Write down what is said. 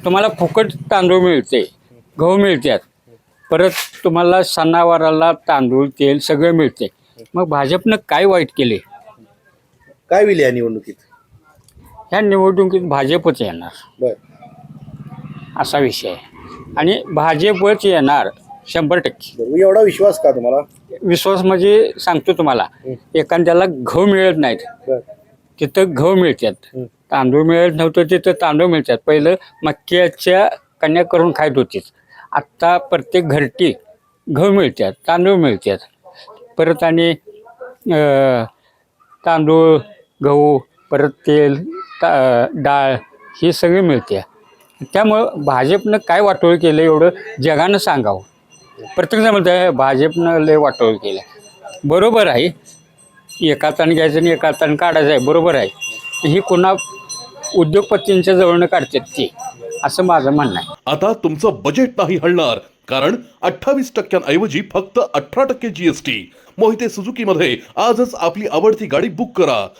तुम्हाला फुकट तांदूळ मिळते, गहू मिळतात, परत तुम्हाला सणावाराला तांदूळ तेल सगळं मिळते. मग भाजपनं काय वाईट केले? काय होईल या निवडणुकीत? ह्या निवडणुकीत भाजपच येणार बर. असा विषय आहे आणि भाजपच येणार 100%. बरं, एवढा विश्वास का तुम्हाला? विश्वास म्हणजे सांगतो तुम्हाला, एखाद्याला गहू मिळत नाहीत बर. तिथं गहू मिळतात, हं. तांदूळ मिळत नव्हतं तिथं तांदूळ मिळतात. पहिलं मक्याच्या कण्या करून खात होतीच, आत्ता प्रत्येक घरटी गहू मिळतात, तांदूळ मिळतात. परत आणि तांदूळ, गहू, परत तेल, डाळ ही सगळी मिळते. त्यामुळं भाजपनं काय वाटोळ केलं एवढं जगानं सांगावं. प्रत्येकजण म्हणतं भाजपनं लय वाटोळ केलं. बरोबर आहे, एका हाताने घ्यायचं आणि एका हाताने काढायचं आहे, बरोबर आहे. ही पुन्हा उद्योगपतींच्या जवळनं काढतात ते, असं माझं म्हणणं आहे. आता तुमचं बजेट नाही हलणार, कारण 28% फक्त 18% GST. मोहिते सुझुकी मध्ये आजच आपली आवडती गाडी बुक करा.